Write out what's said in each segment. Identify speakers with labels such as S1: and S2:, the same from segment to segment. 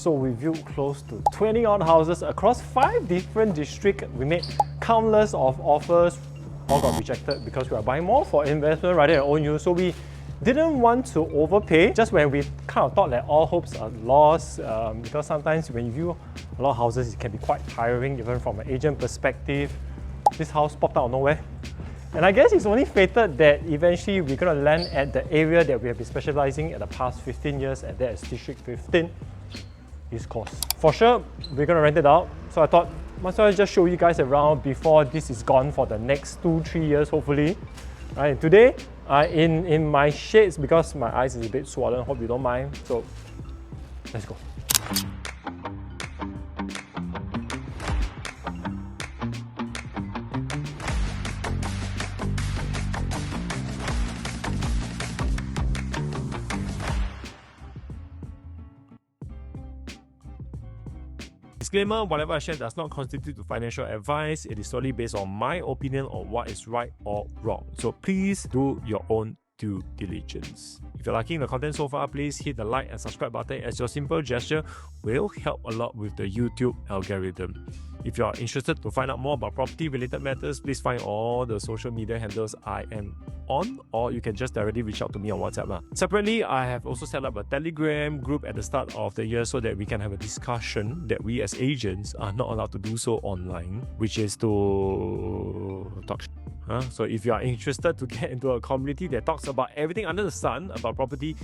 S1: So we viewed close to 20 odd houses across 5 different districts. We made countless of offers, all got rejected because we are buying more for investment rather than own use. So we didn't want to overpay just when we kind of thought that all hopes are lost, because sometimes when you view a lot of houses, it can be quite tiring even from an agent perspective. This house popped out of nowhere. And I guess it's only fated that eventually we're going to land at the area that we have been specializing in the past 15 years, and that is District 15, East Coast. For sure, we're going to rent it out. So I thought, might as well just show you guys around before this is gone for the next 2-3 years, hopefully. Right, today, in my shades because my eyes is a bit swollen, hope you don't mind. So, let's go. Disclaimer, whatever I share does not constitute financial advice. It is solely based on my opinion on what is right or wrong. So please do your own due diligence. If you're liking the content so far, please hit the like and subscribe button, as your simple gesture will help a lot with the YouTube algorithm. If you are interested to find out more about property related matters, please find all the social media handles I am on, or you can just directly reach out to me on WhatsApp. Separately, I have also set up a Telegram group at the start of the year so that we can have a discussion that we as agents are not allowed to do so online, which is to talk shit. So if you are interested to get into a community that talks about everything under the sun about property,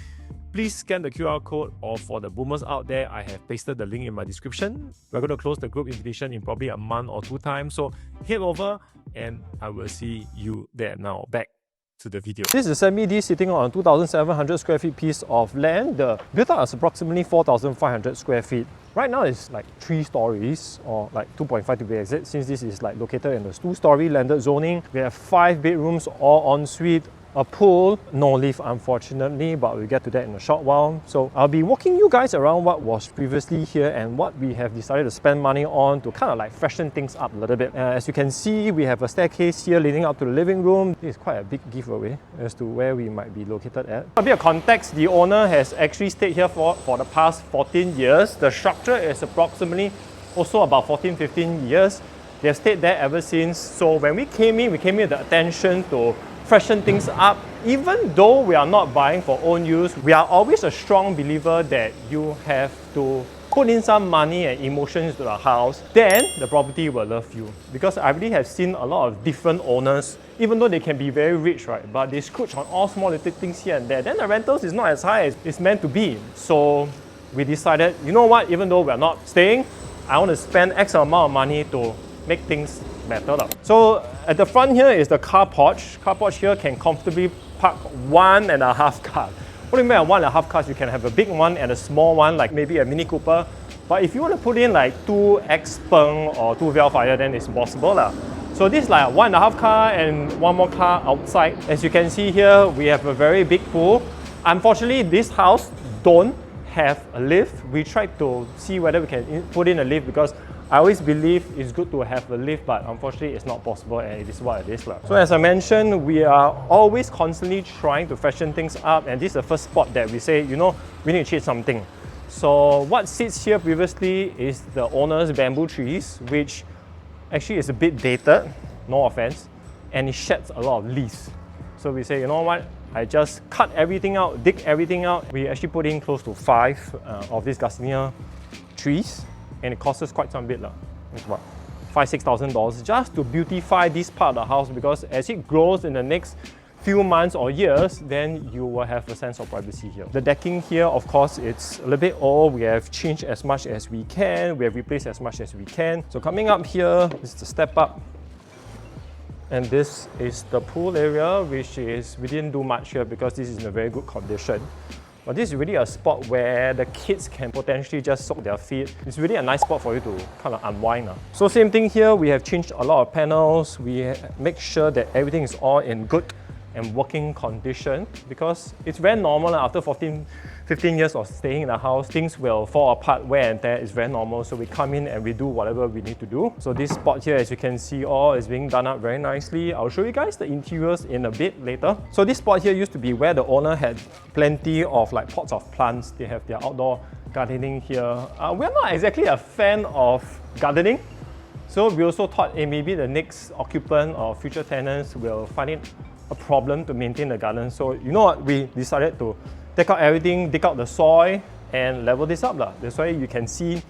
S1: please scan the QR code, or for the boomers out there, I have pasted the link in my description. We're going to close the group invitation in probably a month or 2 times, so head over and I will see you there. Now back to the video. This is a semi-D sitting on a 2,700 square feet piece of land. The build-out is approximately 4,500 square feet. Right now it's like 3 stories, or like 2.5 to be exact, since this is like located in the 2-story landed zoning. We have 5 bedrooms, all ensuite, a pool, no lift unfortunately, but we'll get to that in a short while. So I'll be walking you guys around what was previously here and what we have decided to spend money on to kind of like freshen things up a little bit. As you can see, we have a staircase here leading up to the living room. This is quite a big giveaway as to where we might be located at. A bit of context, the owner has actually stayed here for the past 14 years. The structure is approximately also about 14-15 years. They have stayed there ever since. So when we came in with the attention to freshen things up. Even though we are not buying for own use, we are always a strong believer that you have to put in some money and emotions to the house, then the property will love you. Because I really have seen a lot of different owners, even though they can be very rich, right? But they scrooge on all small little things here and there. Then the rentals is not as high as it's meant to be. So we decided, you know what, even though we are not staying, I want to spend X amount of money to make things better. So at the front here is the car porch. Car porch here can comfortably park 1.5 cars. What do you mean by 1.5 cars? You can have a big one and a small one, like maybe a Mini Cooper. But if you want to put in like 2 Xpeng or 2 Velfire, then it's possible. So this is like a 1.5 car and 1 more car outside. As you can see here, we have a very big pool. Unfortunately, this house don't have a lift. We tried to see whether we can put in a lift because I always believe it's good to have a lift, but unfortunately it's not possible and it is what it is. So as I mentioned, we are always constantly trying to freshen things up, and this is the first spot that we say, you know, we need to change something. So what sits here previously is the owner's bamboo trees, which actually is a bit dated, no offense, and it sheds a lot of leaves. So we say, you know what, I just cut everything out, dig everything out. We actually put in close to 5 of these gardenia trees, and it costs us quite some bit. It's about $5,000-6,000 just to beautify this part of the house, because as it grows in the next few months or years, then you will have a sense of privacy here. The decking here, of course, it's a little bit old. We have changed as much as we can. We have replaced as much as we can. So coming up here, this is the step up. And this is the pool area, which is, we didn't do much here because this is in a very good condition. But this is really a spot where the kids can potentially just soak their feet. It's really a nice spot for you to kind of unwind. So same thing here, we have changed a lot of panels. We make sure that everything is all in good and working condition, because it's very normal after 15 years of staying in the house, things will fall apart, wear and tear. It's very normal. So we come in and we do whatever we need to do. So this spot here, as you can see, all is being done up very nicely. I'll show you guys the interiors in a bit later. So this spot here used to be where the owner had plenty of like pots of plants. They have their outdoor gardening here. We're not exactly a fan of gardening, so we also thought maybe the next occupant or future tenants will find it a problem to maintain the garden. So you know what, we decided to take out everything, dig out the soil and level this up. That's why you can see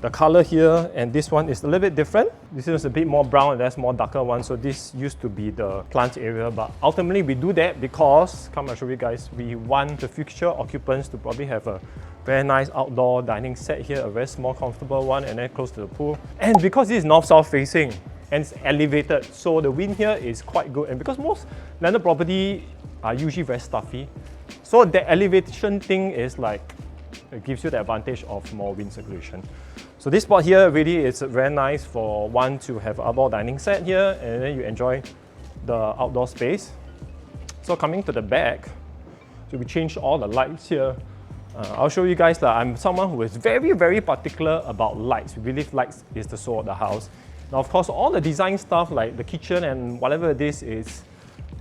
S1: the color here, and this one is a little bit different. This is a bit more brown and that's more darker one. So this used to be the plant area, but ultimately we do that because, come I'll show you guys, we want the future occupants to probably have a very nice outdoor dining set here, a very small comfortable one, and then close to the pool. And because this is north-south facing and it's elevated, so the wind here is quite good. And because most landed property are usually very stuffy, so the elevation thing is like, it gives you the advantage of more wind circulation. So this spot here really is very nice for one to have outdoor dining set here, and then you enjoy the outdoor space. So coming to the back, so we changed all the lights here. I'll show you guys that I'm someone who is very, very particular about lights. We believe lights is the soul of the house. Now, of course, all the design stuff like the kitchen and whatever this is,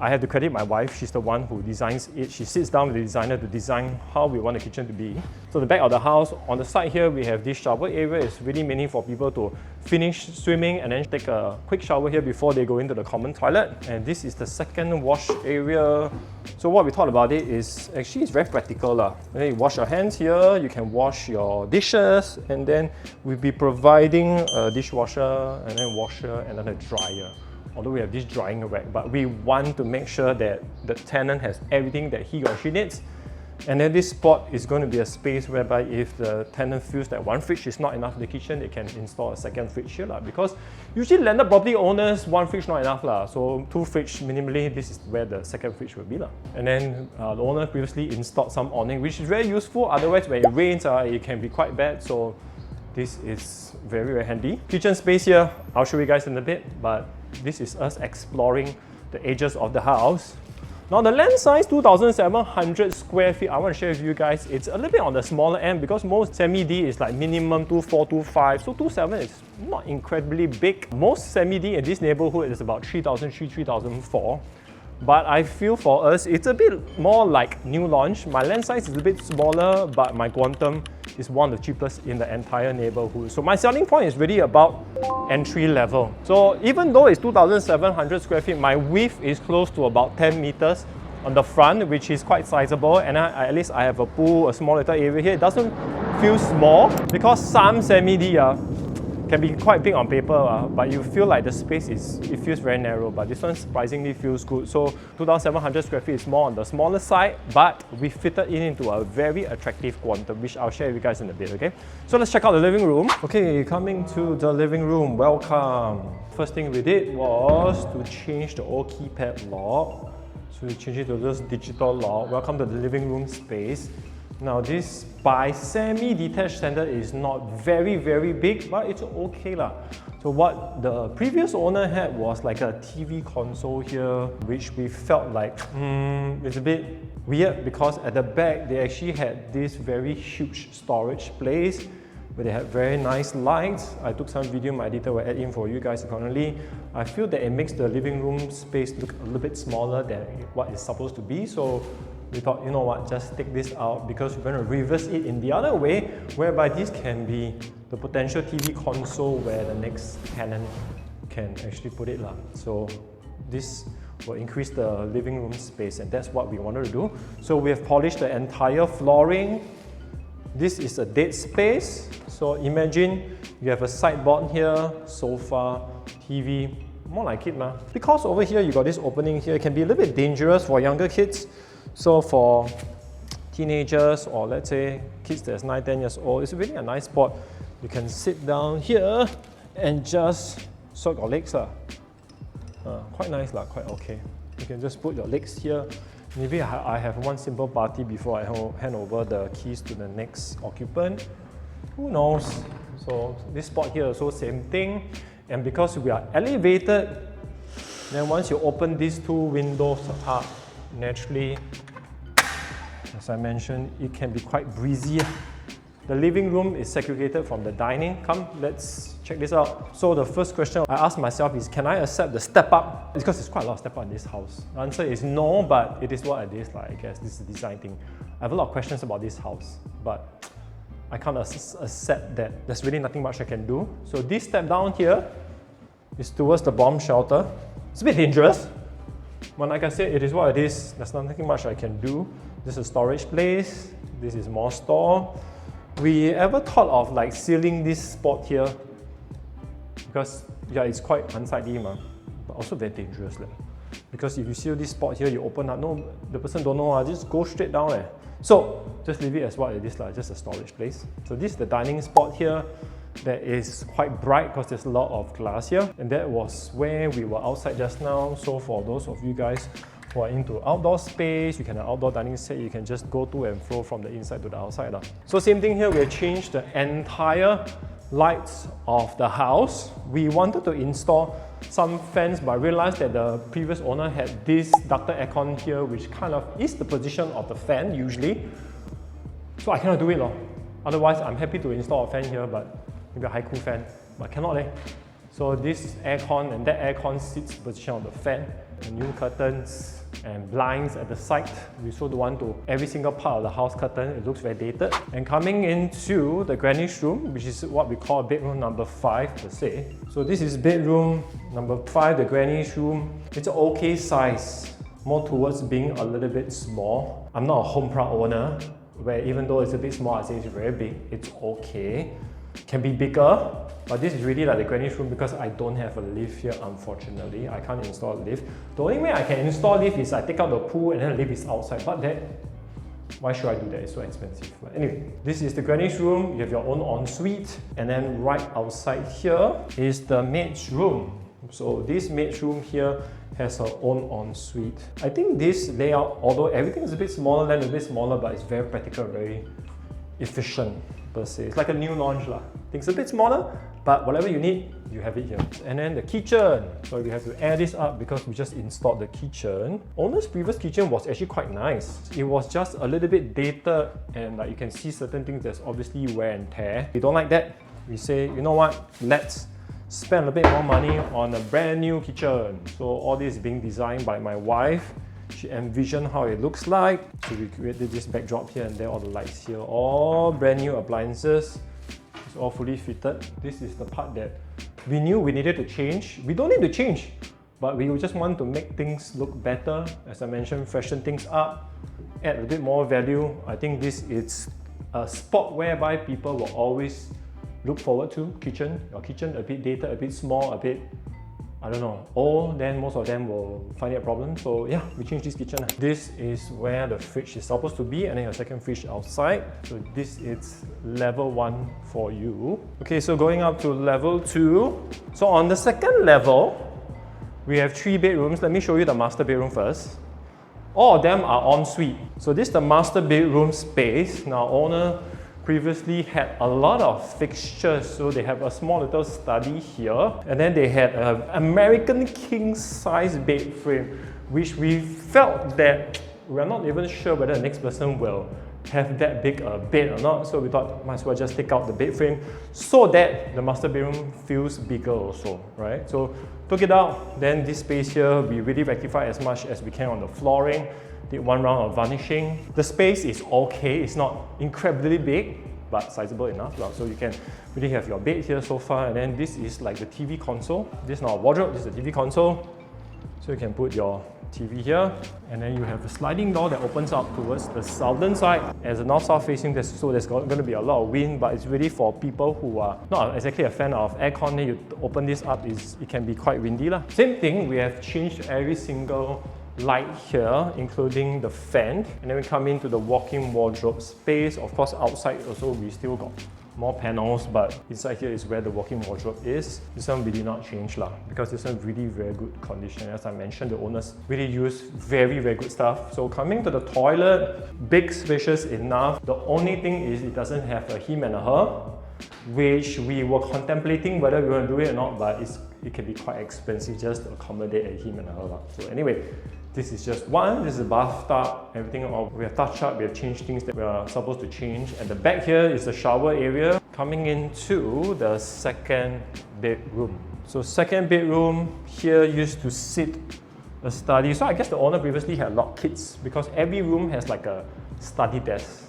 S1: I have to credit my wife. She's the one who designs it. She sits down with the designer to design how we want the kitchen to be. So the back of the house, on the side here, we have this shower area. It's really meant for people to finish swimming and then take a quick shower here before they go into the common toilet. And this is the second wash area. So what we thought about it is actually it's very practical. And then you wash your hands here, you can wash your dishes, and then we'll be providing a dishwasher and then washer and then a dryer. Although we have this drying rack, but we want to make sure that the tenant has everything that he or she needs. And then this spot is going to be a space whereby if the tenant feels that one fridge is not enough in the kitchen, they can install a second fridge here. Because usually landed property owners, one fridge not enough. So two fridge minimally, this is where the second fridge will be. And then the owner previously installed some awning, which is very useful. Otherwise, when it rains, it can be quite bad. So this is very, very handy. Kitchen space here, I'll show you guys in a bit, but this is us exploring the edges of the house. Now the land size, 2,700 square feet, I want to share with you guys, it's a little bit on the smaller end because most semi-D is like minimum 2.4, 2.5, so 2.7 is not incredibly big. Most semi-D in this neighborhood is about 3,003, 3,004. But I feel for us, it's a bit more like new launch. My land size is a bit smaller, but my quantum is one of the cheapest in the entire neighborhood. So my selling point is really about entry level. So even though it's 2,700 square feet, my width is close to about 10 meters on the front, which is quite sizable. And at least I have a pool, a small little area here. It doesn't feel small because some semi-D can be quite big on paper, but you feel like the space it feels very narrow, but this one surprisingly feels good. So 2,700 square feet is more on the smaller side, but we fitted it into a very attractive quantum, which I'll share with you guys in a bit, okay? So let's check out the living room. Okay, coming to the living room, welcome. First thing we did was to change the old keypad lock. So we changed it to this digital lock. Welcome to the living room space. Now this by semi-detached standard is not very, very big, but it's okay lah. So what the previous owner had was like a TV console here, which we felt like it's a bit weird because at the back they actually had this very huge storage place where they had very nice lights. I took some video, my editor will add in for you guys accordingly. I feel that it makes the living room space look a little bit smaller than what it's supposed to be. So we thought, you know what, just take this out because we're going to reverse it in the other way, whereby this can be the potential TV console where the next tenant can actually put it. So this will increase the living room space, and that's what we wanted to do. So we have polished the entire flooring. This is a dead space. So imagine you have a sideboard here, sofa, TV, more like it. Because over here you got this opening here, it can be a little bit dangerous for younger kids. So for teenagers or let's say kids that's 9, 10 years old, it's really a nice spot. You can sit down here and just sort your legs. Quite nice, quite okay. You can just put your legs here. Maybe I have one simple party before I hand over the keys to the next occupant. Who knows? So this spot here also same thing. And because we are elevated, then once you open these two windows up, naturally, as I mentioned, it can be quite breezy. The living room is segregated from the dining. Come, let's check this out. So the first question I asked myself is, can I accept the step up? It's because there's quite a lot of step up in this house. The answer is no, but it is what it is, I guess. This is a design thing. I have a lot of questions about this house, but I can't accept that. There's really nothing much I can do. So this step down here is towards the bomb shelter. It's a bit dangerous, but like I said, it is what it is. There's nothing much I can do. This is a storage place. This is more store. We ever thought of like sealing this spot here? Because yeah, it's quite unsightly, but also very dangerous. Because if you seal this spot here, you open up, no, the person don't know, just go straight down. So just leave it as what it is, just a storage place. So this is the dining spot here that is quite bright because there's a lot of glass here. And that was where we were outside just now. So for those of you guys who are into outdoor space, you can have outdoor dining set, you can just go to and fro from the inside to the outside. So same thing here, we have changed the entire lights of the house. We wanted to install some fans, but realized that the previous owner had this ducted aircon here, which kind of is the position of the fan usually. So I cannot do it. Otherwise, I'm happy to install a fan here, but maybe a high-cool fan, but cannot. So this aircon and that aircon sits the position of the fan. And new curtains and blinds at the side. We also don't want to every single part of the house curtain. It looks very dated. And coming into the granny's room, which is what we call bedroom number 5 per se. So this is bedroom number 5, the granny's room. It's an okay size, more towards being a little bit small. I'm not a home proud owner, where even though it's a bit small, I say it's very big. It's okay. Can be bigger, but this is really like the granny's room because I don't have a lift here, unfortunately. I can't install a lift. The only way I can install a lift is I take out the pool and then the lift is outside, but why should I do that? It's so expensive. But anyway, this is the granny's room. You have your own ensuite, and then right outside here is the maid's room. So this maid's room here has her own ensuite. I think this layout, although everything is a bit smaller, land a bit smaller, but it's very practical, very efficient. It's like a new launch. Things a bit smaller, but whatever you need, you have it here. And then the kitchen. So we have to air this up because we just installed the kitchen. Owner's previous kitchen was actually quite nice. It was just a little bit dated and like you can see certain things that's obviously wear and tear. We don't like that. We say, you know what, let's spend a bit more money on a brand new kitchen. So all this is being designed by my wife. She envisioned how it looks like. So we created this backdrop here and there, all the lights here, all brand new appliances. It's all fully fitted. This is the part that we knew we needed to change. We don't need to change, but we just want to make things look better. As I mentioned, freshen things up, add a bit more value. I think this is a spot whereby people will always look forward to. Your kitchen a bit dated, a bit small, a bit I don't know, or then most of them will find it a problem. So yeah, we changed this kitchen. This is where the fridge is supposed to be, and then your second fridge outside. So this is level 1 for you. Okay, so going up to level 2. So on the second level, we have 3 bedrooms. Let me show you the master bedroom first. All of them are ensuite. So this is the master bedroom space. Now owner previously had a lot of fixtures, so they have a small little study here, and then they had an American king size bed frame, which we felt that we're not even sure whether the next person will have that big a bed or not, so we thought might as well just take out the bed frame so that the master bedroom feels bigger also, right? So took it out, then this space here, we really rectified as much as we can on the flooring. Did 1 round of varnishing. The space is okay, it's not incredibly big, but sizable enough. So you can really have your bed here, sofa, and then this is like the TV console. This is not a wardrobe, this is the TV console. So you can put your TV here, and then you have a sliding door that opens up towards the southern side. As a north-south facing, so there's going to be a lot of wind, but it's really for people who are not exactly a fan of aircon. You open this up, it can be quite windy. Same thing, we have changed every single light here, including the fan, and then we come into the walk-in wardrobe space. Of course, outside also we still got more panels, but inside here is where the walk-in wardrobe is. This one we did not change because this one really very good condition. As I mentioned, the owners really use very good stuff. So coming to the toilet, big, spacious enough. The only thing is it doesn't have a him and a her, which we were contemplating whether we want to do it or not, but it can be quite expensive just to accommodate a him and a her. So anyway, this is just one. This is a bathtub. Everything we have touched up, we have changed things that we are supposed to change. And the back here is the shower area. Coming into the second bedroom. So second bedroom here used to sit a study. So I guess the owner previously had a lot of kids because every room has like a study desk.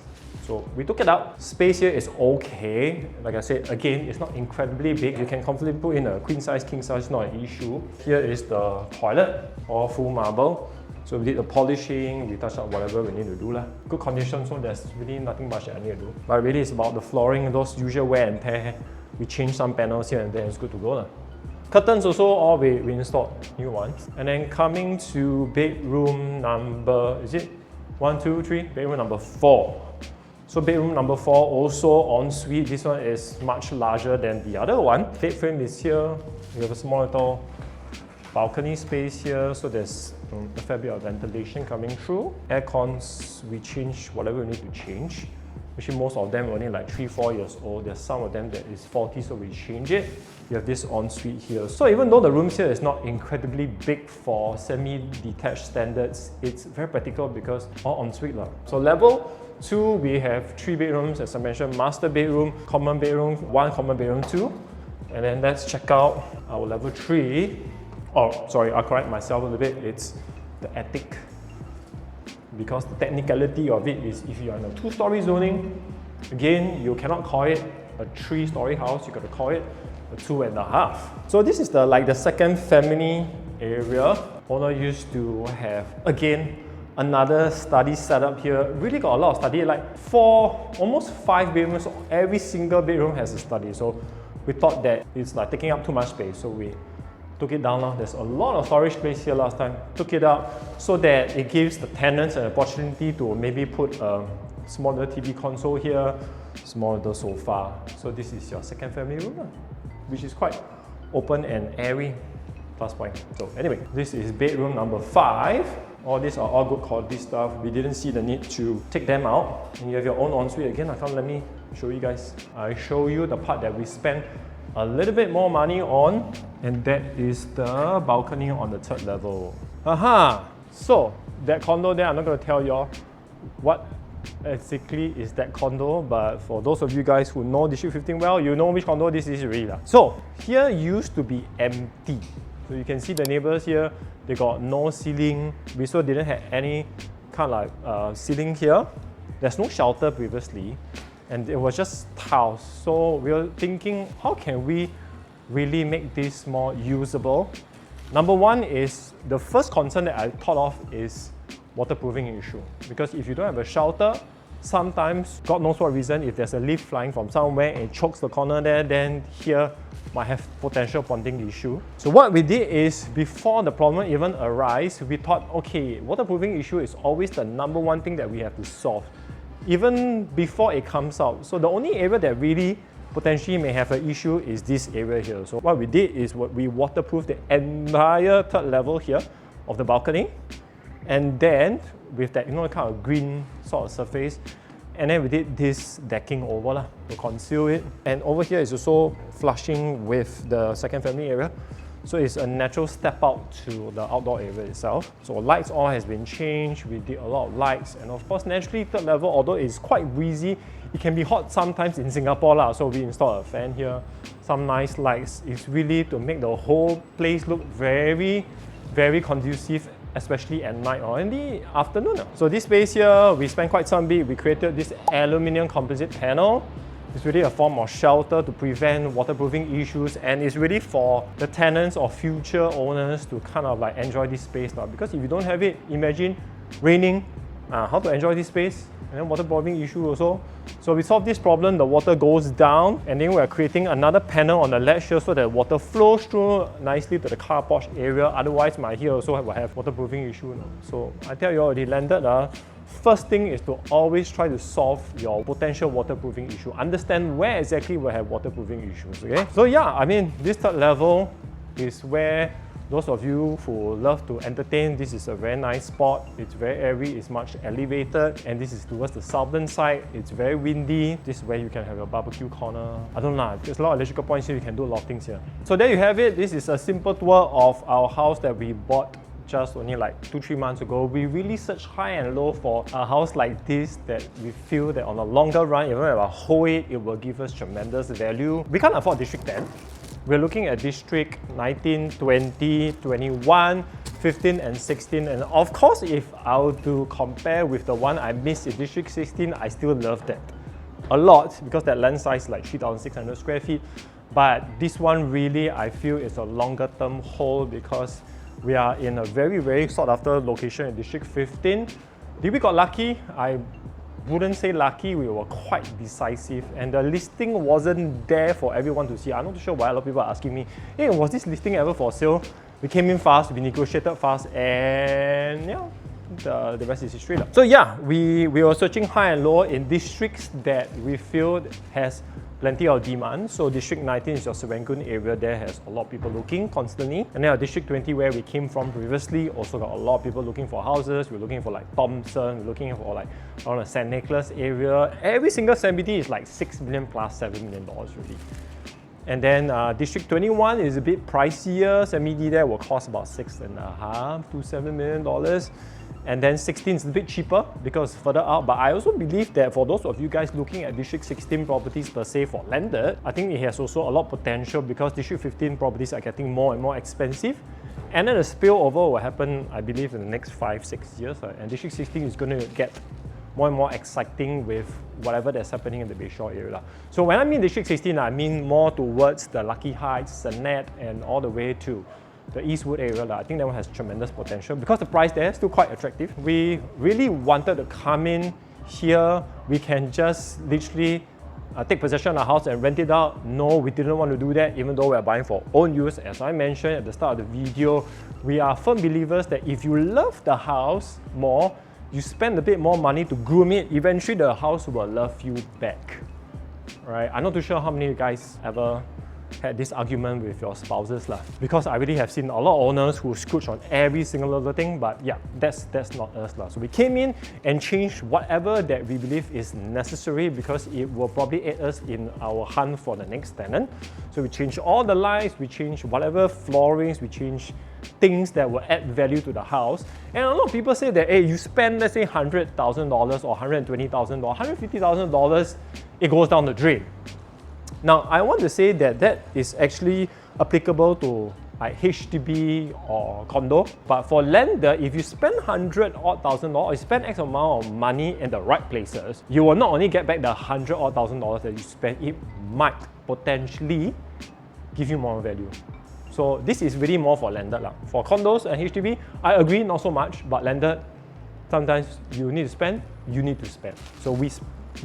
S1: So we took it out. Space here is okay. Like I said, again, it's not incredibly big. You can comfortably put in a queen size, king size, not an issue. Here is the toilet, all full marble. So we did the polishing, we touched up whatever we need to do. Good condition, so there's really nothing much that I need to do. But really it's about the flooring, those usual wear and tear. We changed some panels here and there, it's good to go. Curtains also all we installed new ones. And then coming to bedroom number, is it 1, 2, 3? Bedroom number 4. So bedroom number 4 also ensuite. This one is much larger than the other one. Bed frame is here. We have a small little balcony space here, so there's a fair bit of ventilation coming through. Air cons, we change whatever we need to change. Actually, most of them are only like 3-4 years old. There's some of them that is faulty, so we change it. You have this ensuite here. So even though the rooms here is not incredibly big for semi-detached standards, it's very practical because all ensuite. So level 2, we have 3 bedrooms, as I mentioned, master bedroom, common bedroom, 1 common bedroom 2. And then let's check out our level 3. Oh, sorry, I'll correct myself a little bit. It's the attic. Because the technicality of it is if you're in a 2-story zoning, again, you cannot call it a 3-story house, you got to call it a 2.5. So this is the second family area. Owner used to have, again, another study setup here. Really got a lot of study, like 4, almost 5 bedrooms. Every single bedroom has a study. So we thought that it's like taking up too much space. So we took it down now. There's a lot of storage space here last time. Took it out so that it gives the tenants an opportunity to maybe put a small little TV console here, small little sofa. So this is your second family room, which is quite open and airy. Plus point. So anyway, this is bedroom number 5. All these are all good quality stuff. We didn't see the need to take them out. And you have your own ensuite. Again, let me show you guys. I show you the part that we spent a little bit more money on, and that is the balcony on the 3rd level. So that condo there, I'm not going to tell y'all what exactly is that condo, but for those of you guys who know District 15 well, you know which condo this is really. So here used to be empty. So you can see the neighbors here, they got no ceiling. We also didn't have any kind of ceiling here. There's no shelter previously, and it was just tiles. So we were thinking, how can we really make this more usable? Number 1 is, the first concern that I thought of is waterproofing issue. Because if you don't have a shelter, sometimes, God knows what reason, if there's a leaf flying from somewhere and it chokes the corner there, then here might have potential bonding issue. So what we did is, before the problem even arise, we thought, okay, waterproofing issue is always the number 1 thing that we have to solve, even before it comes out. So the only area that really potentially may have an issue is this area here. So what we did is we waterproofed the entire 3rd level here of the balcony, and then with that kind of green sort of surface, and then we did this decking over to conceal it. And over here is also flushing with the second family area. So it's a natural step out to the outdoor area itself. So lights all has been changed. We did a lot of lights, and of course naturally 3rd level, although it's quite breezy, it can be hot sometimes in Singapore. So we installed a fan here, some nice lights. It's really to make the whole place look very, very conducive, especially at night or in the afternoon. So this space here, we spent quite some bit. We created this aluminium composite panel. It's really a form of shelter to prevent waterproofing issues, and it's really for the tenants or future owners to kind of like enjoy this space now. Because if you don't have it, imagine raining, how to enjoy this space, and then waterproofing issue also. So we solved this problem, the water goes down, and then we're creating another panel on the ledge here so that water flows through nicely to the car porch area. Otherwise, my here also will have waterproofing issue. So I tell you already landed. First thing is to always try to solve your potential waterproofing issue. Understand where exactly we have waterproofing issues, okay? So yeah, I mean, this 3rd level is where those of you who love to entertain, this is a very nice spot. It's very airy, it's much elevated, and this is towards the southern side. It's very windy. This is where you can have your barbecue corner. I don't know, there's a lot of electrical points here, you can do a lot of things here. So there you have it. This is a simple tour of our house that we bought just only like 2-3 months ago. We really searched high and low for a house like this that we feel that on the longer run, even if I hold it, it will give us tremendous value. We can't afford District 10. we're looking at District 19, 20, 21, 15 and 16. And of course, if I were to compare with the one I missed in District 16, I still love that a lot because that land size is like 3,600 square feet. But this one really, I feel, is a longer term hold because we are in a very sought after location in District 15. Did we got lucky? I wouldn't say lucky, we were quite decisive and the listing wasn't there for everyone to see. I'm not too sure why a lot of people are asking me, hey, was this listing ever for sale? We came in fast, we negotiated fast, and yeah, the rest is history. So yeah, we were searching high and low in districts that we feel has plenty of demand. So District 19 is your Serangoon area, there has a lot of people looking constantly. And then our District 20 where we came from previously also got a lot of people looking for houses. We're looking for like Thomson, we're looking for like around the St. Nicholas area. Every single CBD is like 6 million plus $7 million really. And then District 21 is a bit pricier. CBD there will cost about $6.5 to $7 million. And then 16 is a bit cheaper because further out. But I also believe that for those of you guys looking at District 16 properties per se for landed, I think it has also a lot of potential because District 15 properties are getting more and more expensive. And then the spillover will happen, I believe, in the next 5-6 years. And District 16 is going to get more and more exciting with whatever that's happening in the Bayshore area. So when I mean District 16, I mean more towards the Lucky Heights, Sanet, and all the way to the Eastwood area. I think that one has tremendous potential because the price there is still quite attractive. We really wanted to come in here. We can just literally take possession of the house and rent it out. No, we didn't want to do that even though we're buying for own use. As I mentioned at the start of the video, we are firm believers that if you love the house more, you spend a bit more money to groom it, eventually the house will love you back. Right? I'm not too sure how many of you guys ever had this argument with your spouses because I really have seen a lot of owners who scrooge on every single little thing, but yeah, that's not us. So we came in and changed whatever that we believe is necessary because it will probably aid us in our hunt for the next tenant. So we changed all the lights, we changed whatever floorings, we changed things that will add value to the house. And a lot of people say that, hey, you spend, let's say, $100,000 or $120,000, $150,000, it goes down the drain. Now, I want to say that that is actually applicable to like HDB or condo. But for lender, if you spend $100,000 or you spend X amount of money in the right places, you will not only get back the $100,000 that you spend, it might potentially give you more value. So this is really more for landed. For condos and HDB, I agree, not so much, but landed, sometimes you need to spend, you need to spend. So we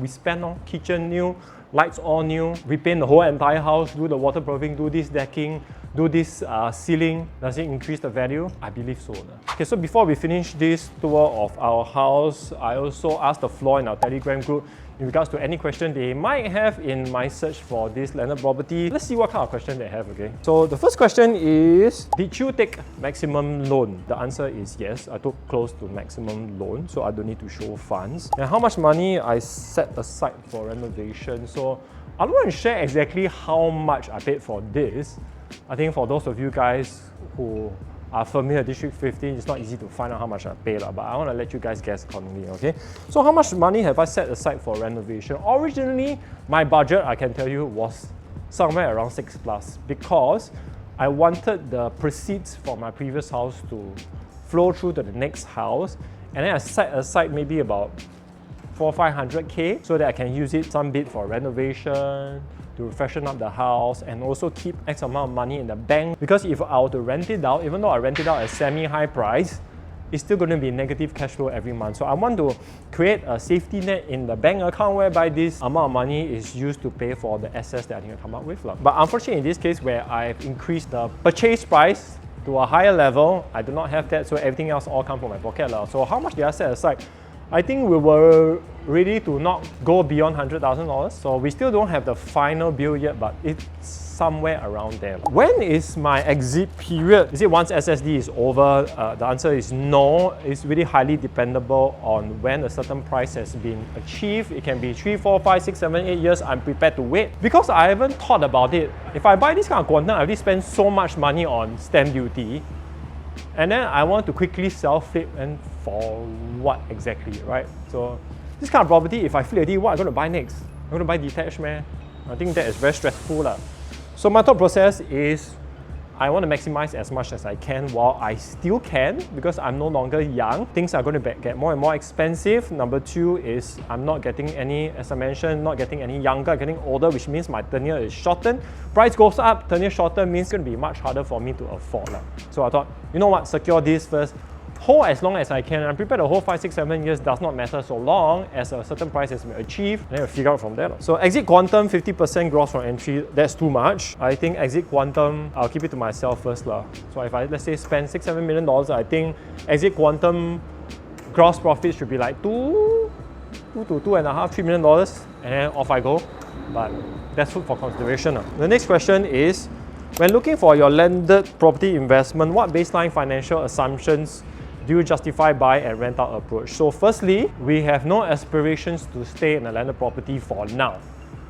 S1: spend on kitchen new, lights all new, repaint the whole entire house, do the waterproofing, do this decking, do this ceiling. Does it increase the value? I believe so. Okay, so before we finish this tour of our house, I also asked the floor in our Telegram group in regards to any question they might have in my search for this landed property. Let's see what kind of question they have, okay? So the first question is, did you take maximum loan? The answer is yes, I took close to maximum loan, so I don't need to show funds. And how much money I set aside for renovation? So I don't want to share exactly how much I paid for this. I think for those of you guys who are familiar with District 15, it's not easy to find out how much I pay, but I want to let you guys guess accordingly, okay? So how much money have I set aside for renovation? Originally, my budget, I can tell you, was somewhere around 6+ because I wanted the proceeds from my previous house to flow through to the next house, and then I set aside maybe about 400-500K so that I can use it some bit for renovation, to freshen up the house, and also keep X amount of money in the bank. Because if I were to rent it out, even though I rent it out at semi-high price, it's still going to be negative cash flow every month. So I want to create a safety net in the bank account whereby this amount of money is used to pay for the assets that I need to come up with. But unfortunately, in this case where I've increased the purchase price to a higher level, I do not have that, so everything else all comes from my pocket. So how much did I set aside? I think we were ready to not go beyond $100,000. So we still don't have the final bill yet, but it's somewhere around there. When is my exit period? Is it once SSD is over? The answer is no. It's really highly dependable on when a certain price has been achieved. It can be 3, 4, 5, 6, 7, 8 years. I'm prepared to wait. Because I haven't thought about it. If I buy this kind of quantum, I already spend so much money on stamp duty. And then I want to quickly sell, flip, and for what exactly, right? So this kind of property, if I flip it, what am I going to buy next? I'm going to buy detached, man. I think that is very stressful. So my thought process is I want to maximize as much as I can while I still can, because I'm no longer young. Things are going to get more and more expensive. Number two is I'm not getting any, as I mentioned, not getting any younger, I'm getting older, which means my tenure is shortened. Price goes up, tenure shortened means it's going to be much harder for me to afford. So I thought, you know what, secure this first. Hold as long as I can. I'm prepared to hold 5, 6, 7 years, does not matter so long as a certain price has been achieved, and then we'll figure out from there. So exit quantum, 50% gross from entry, that's too much. I think exit quantum, I'll keep it to myself first. So if I, let's say, spend $6, $7 million, I think exit quantum gross profit should be like $2 to $2.5, $3 million, and then off I go. But that's food for consideration. The next question is, when looking for your landed property investment, what baseline financial assumptions do you justify buy and rent out approach? So firstly, we have no aspirations to stay in a landed property for now,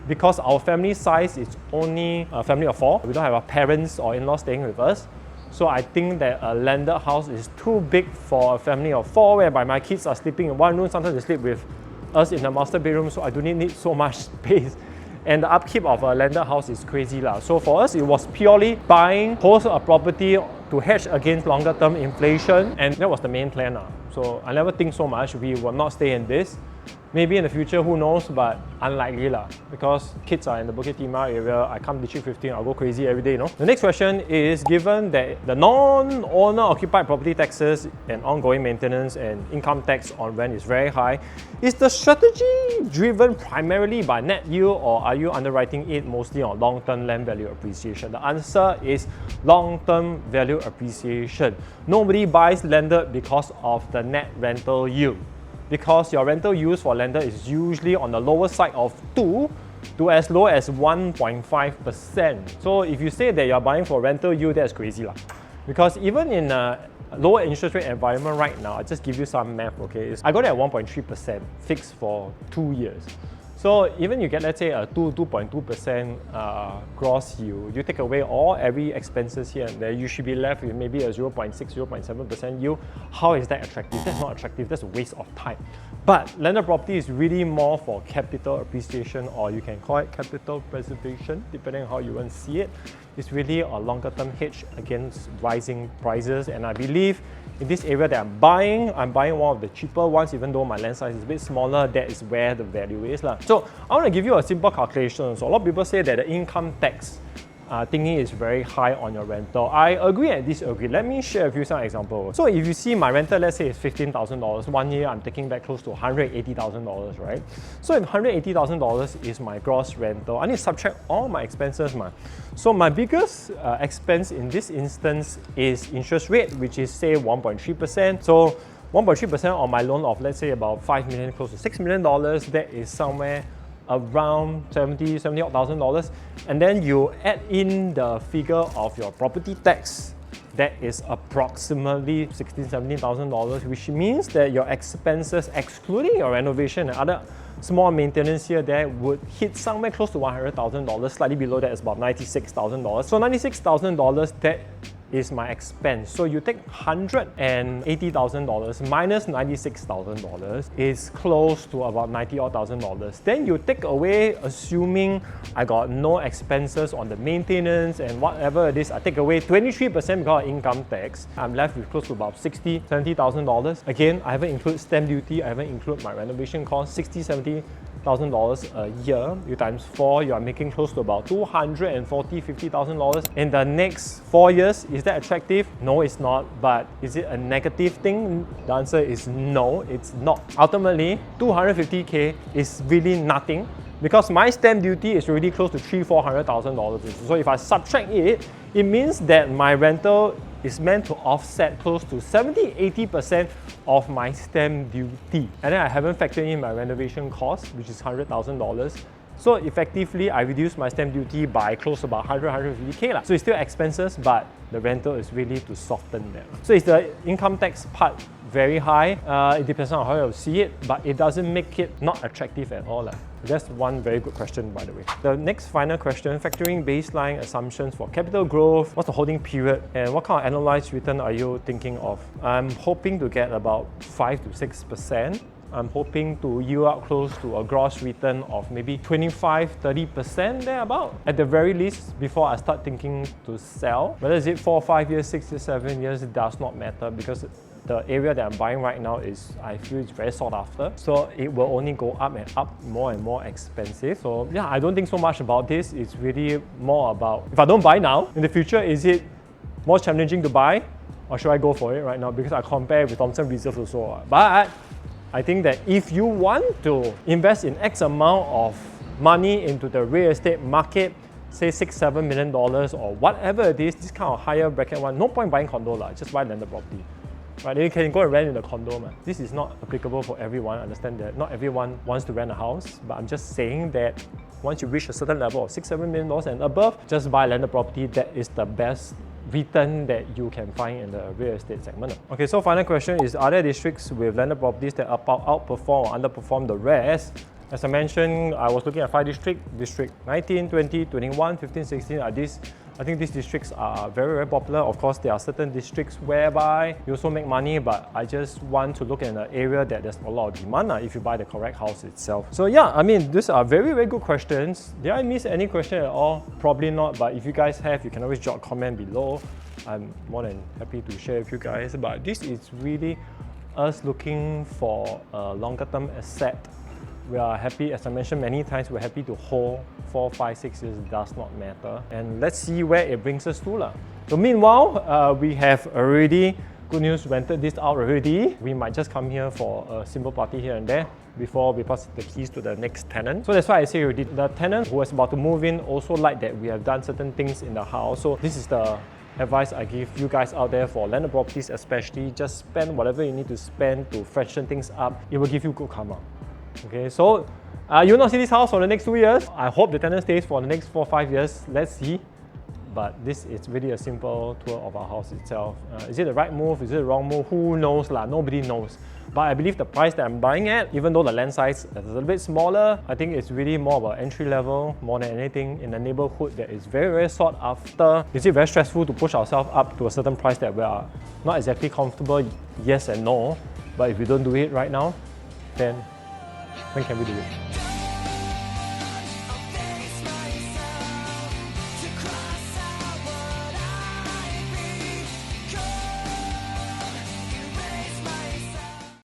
S1: because our family size is only a family of 4. We don't have our parents or in-laws staying with us. So I think that a landed house is too big for a family of 4, whereby my kids are sleeping in one room, sometimes they sleep with us in the master bedroom, so I do not need so much space. And the upkeep of a landed house is crazy. So for us, it was purely buying, hold a property to hedge against longer term inflation, and that was the main plan. So I never think so much, we will not stay in this. Maybe in the future, who knows, but unlikely because kids are in the Bukit Timah area. I come District 15, I'll go crazy every day, The next question is, given that the non-owner occupied property taxes and ongoing maintenance and income tax on rent is very high, is the strategy driven primarily by net yield, or are you underwriting it mostly on long-term land value appreciation? The answer is long-term value appreciation. Nobody buys landed because of the net rental yield, because your rental yield for landed is usually on the lower side of 2 to as low as 1.5%. So if you say that you're buying for rental yield, that's crazy. Because even in a lower interest rate environment right now, I'll just give you some math, okay? I got it at 1.3% fixed for 2 years. So even you get, let's say, a 2.2% gross yield, you take away every expenses here and there, you should be left with maybe a 0.6, 0.7% yield. How is that attractive? That's not attractive, that's a waste of time. But landed property is really more for capital appreciation, or you can call it capital preservation, depending on how you want to see it. It's really a longer term hedge against rising prices, and I believe in this area that I'm buying one of the cheaper ones, even though my land size is a bit smaller. That is where the value is. So I want to give you a simple calculation. So a lot of people say that the income tax thingy is very high on your rental. I agree and disagree. Let me share with you some examples. So if you see my rental, let's say it's $15,000, 1 year I'm taking back close to $180,000, right? So if $180,000 is my gross rental, I need to subtract all my expenses. So my biggest expense in this instance is interest rate, which is say 1.3%. So 1.3% on my loan of, let's say, about 5 million, close to $6 million, that is somewhere around $70,000, and then you add in the figure of your property tax, that is approximately $16,000, $17,000, which means that your expenses, excluding your renovation and other small maintenance here, there would hit somewhere close to $100,000. Slightly below that is about $96,000. So $96,000, that is my expense. So you take $180,000 minus $96,000 is close to about $90,000. Then you take away, assuming I got no expenses on the maintenance and whatever it is, I take away 23% because of income tax. I'm left with close to about $60,000, $70,000. Again, I haven't included stamp duty, I haven't included my renovation cost, $60,000, $70,000 a year. You times 4, you are making close to about $240,000, $50,000 in the next 4 years. Is that attractive? No, it's not. But is it a negative thing? The answer is no, it's not. Ultimately, $250K is really nothing, because my stamp duty is already close to $300,000, $400,000. So if I subtract it, it means that my rental is meant to offset close to 70-80% of my stamp duty. And then I haven't factored in my renovation cost, which is $100,000. So effectively, I reduced my stamp duty by close to about 150K. So it's still expenses, but the rental is really to soften that. So is the income tax part very high? It depends on how you see it, but it doesn't make it not attractive at all. That's one very good question, by the way. The next final question, factoring baseline assumptions for capital growth, what's the holding period, and what kind of annualized return are you thinking of? I'm hoping to get about 5 to 6%. I'm hoping to yield out close to a gross return of maybe 25-30% thereabout. At the very least, before I start thinking to sell. Whether is it 4, 5 years, 6 to 7 years, it does not matter because the area that I'm buying right now is, I feel it's very sought after. So it will only go up and up, more and more expensive. So yeah, I don't think so much about this. It's really more about, if I don't buy now, in the future, is it more challenging to buy? Or should I go for it right now? Because I compare with Thomson Reserve also. But I think that if you want to invest in X amount of money into the real estate market, say $6-7 million or whatever it is, this kind of higher bracket one, no point buying condo lah, just buy landed property. Right, you can go and rent in the condo. Man. This is not applicable for everyone. I understand that not everyone wants to rent a house, but I'm just saying that once you reach a certain level of $6-7 million and above, just buy landed property. That is the best return that you can find in the real estate segment. Okay, so final question is, are there districts with landed properties that outperform or underperform the rest? As I mentioned, I was looking at 5 districts, District 19, 20, 21, 15, 16 are these. I think these districts are very, very popular. Of course, there are certain districts whereby you also make money, but I just want to look at an area that there's a lot of demand if you buy the correct house itself. So yeah, I mean, these are very, very good questions. Did I miss any question at all? Probably not, but if you guys have, you can always drop a comment below. I'm more than happy to share with you guys, but this is really us looking for a longer term asset. We are happy, as I mentioned many times, we're happy to hold 4, 5, 6 years, does not matter. And let's see where it brings us to. So meanwhile, we have already, good news, rented this out already. We might just come here for a simple party here and there before we pass the keys to the next tenant. So that's why I say already, the tenant who is about to move in also like that we have done certain things in the house. So this is the advice I give you guys out there for landed properties especially. Just spend whatever you need to spend to freshen things up. It will give you good karma. Okay, so you will not see this house for the next 2 years. I hope the tenant stays for the next 4 or 5 years. Let's see. But this is really a simple tour of our house itself. Is it the right move? Is it the wrong move? Who knows lah? Nobody knows. But I believe the price that I'm buying at, even though the land size is a little bit smaller, I think it's really more about entry level, more than anything in a neighborhood that is very, very sought after. Is it very stressful to push ourselves up to a certain price that we are not exactly comfortable? Yes and no. But if we don't do it right now, then when can we do it?